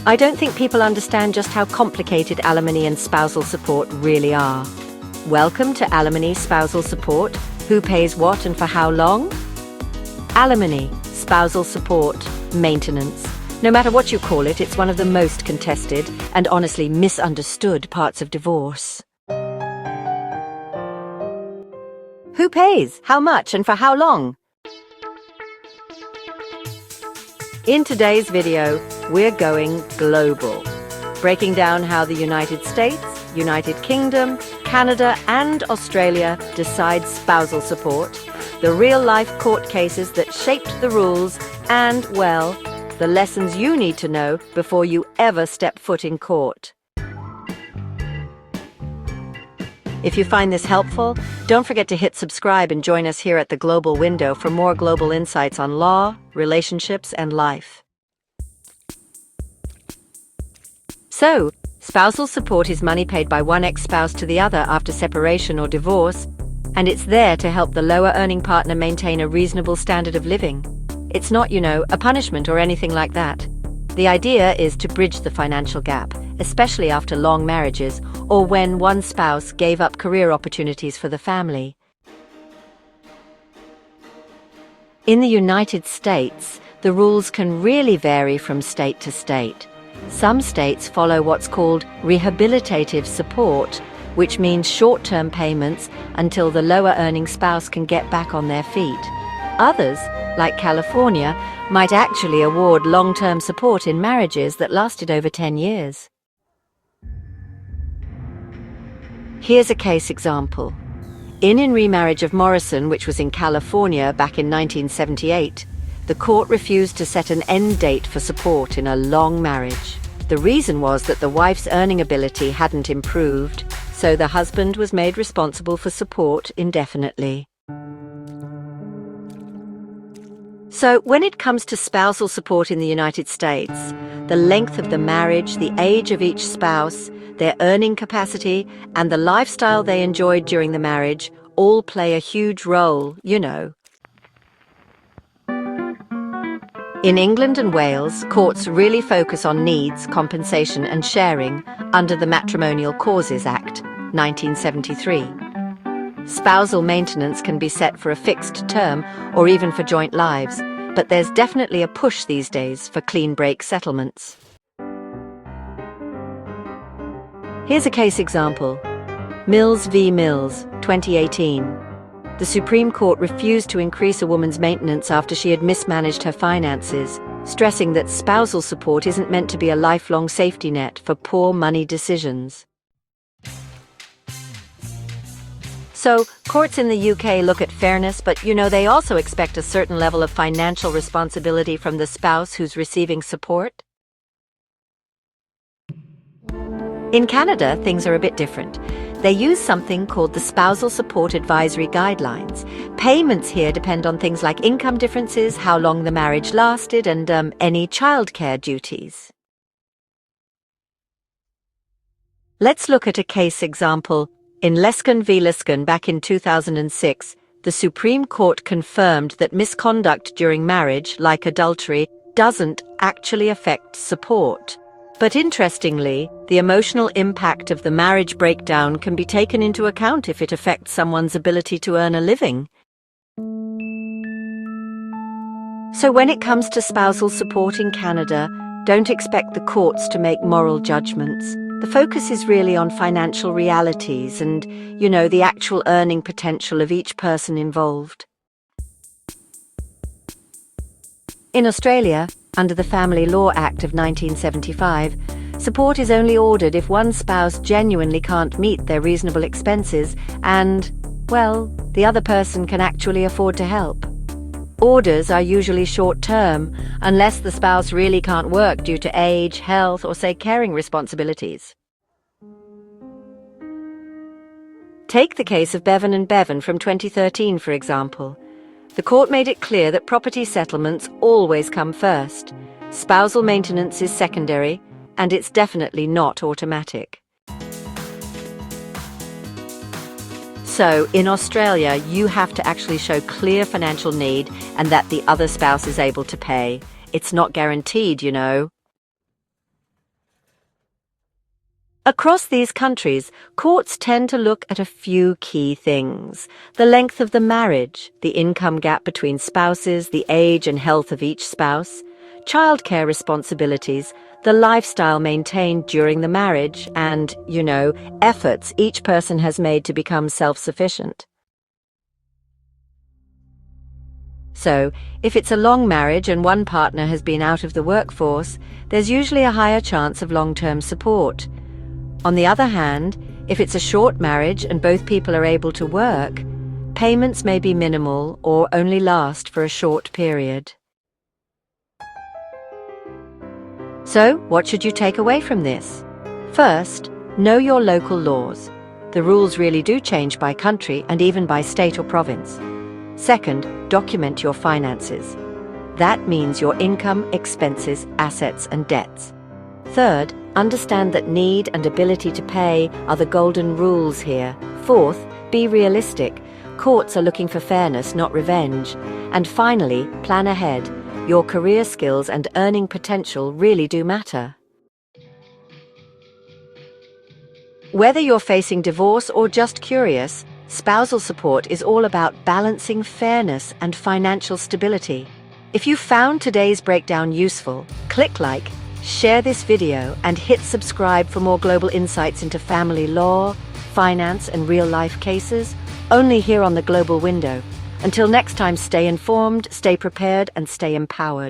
I don't think people understand just how complicated alimony and spousal support really are. Welcome to Alimony Spousal Support. Who pays what and for how long? Alimony, spousal support, maintenance. No matter what you call it, it's one of the most contested and honestly misunderstood parts of divorce. Who pays, how much, and for how long? In today's video, we're going global, breaking down how the United States, United Kingdom, Canada, and Australia decide spousal support, the real-life court cases that shaped the rules, and, well, the lessons you need to know before you ever step foot in court. If you find this helpful, don't forget to hit subscribe and join us here at the Global Window for more global insights on law, relationships, and life. So, spousal support is money paid by one ex-spouse to the other after separation or divorce, and it's there to help the lower-earning partner maintain a reasonable standard of living. It's not, a punishment or anything like that. The idea is to bridge the financial gap, especially after long marriages or when one spouse gave up career opportunities for the family. In the United States, the rules can really vary from state to state. Some states follow what's called rehabilitative support, which means short-term payments until the lower-earning spouse can get back on their feet. Others, like California, might actually award long-term support in marriages that lasted over 10 years. Here's a case example. In remarriage of Morrison, which was in California back in 1978, the court refused to set an end date for support in a long marriage. The reason was that the wife's earning ability hadn't improved, so the husband was made responsible for support indefinitely. So, when it comes to spousal support in the United States, the length of the marriage, the age of each spouse, their earning capacity, and the lifestyle they enjoyed during the marriage all play a huge role, In England and Wales, courts really focus on needs, compensation, and sharing under the Matrimonial Causes Act, 1973. Spousal maintenance can be set for a fixed term or even for joint lives, but there's definitely a push these days for clean break settlements. Here's a case example. Mills v. Mills, 2018. The Supreme Court refused to increase a woman's maintenance after she had mismanaged her finances, stressing that spousal support isn't meant to be a lifelong safety net for poor money decisions. So, courts in the UK look at fairness, but they also expect a certain level of financial responsibility from the spouse who's receiving support. In Canada, things are a bit different. They use something called the Spousal Support Advisory Guidelines. Payments here depend on things like income differences, how long the marriage lasted, and any childcare duties. Let's look at a case example. In Leskun v. Leskun back in 2006, the Supreme Court confirmed that misconduct during marriage, like adultery, doesn't actually affect support. But interestingly, the emotional impact of the marriage breakdown can be taken into account if it affects someone's ability to earn a living. So when it comes to spousal support in Canada, don't expect the courts to make moral judgments. The focus is really on financial realities and, the actual earning potential of each person involved. In Australia, under the Family Law Act of 1975, support is only ordered if one spouse genuinely can't meet their reasonable expenses and, the other person can actually afford to help. Orders are usually short-term, unless the spouse really can't work due to age, health, or, say, caring responsibilities. Take the case of Bevan and Bevan from 2013, for example. The court made it clear that property settlements always come first. Spousal maintenance is secondary, and it's definitely not automatic. So, in Australia, you have to actually show clear financial need and that the other spouse is able to pay. It's not guaranteed, Across these countries, courts tend to look at a few key things: the length of the marriage, the income gap between spouses, the age and health of each spouse, childcare responsibilities, the lifestyle maintained during the marriage, and, efforts each person has made to become self-sufficient. So, if it's a long marriage and one partner has been out of the workforce, there's usually a higher chance of long-term support. On the other hand, if it's a short marriage and both people are able to work, payments may be minimal or only last for a short period. So, what should you take away from this? First, know your local laws. The rules really do change by country and even by state or province. Second, document your finances. That means your income, expenses, assets, and debts. Third, understand that need and ability to pay are the golden rules here. Fourth, be realistic. Courts are looking for fairness, not revenge. And finally, plan ahead. Your career skills and earning potential really do matter. Whether you're facing divorce or just curious, spousal support is all about balancing fairness and financial stability. If you found today's breakdown useful, click like, share this video, and hit subscribe for more global insights into family law, finance, and real-life cases, only here on the Global Window. Until next time, stay informed, stay prepared, and stay empowered.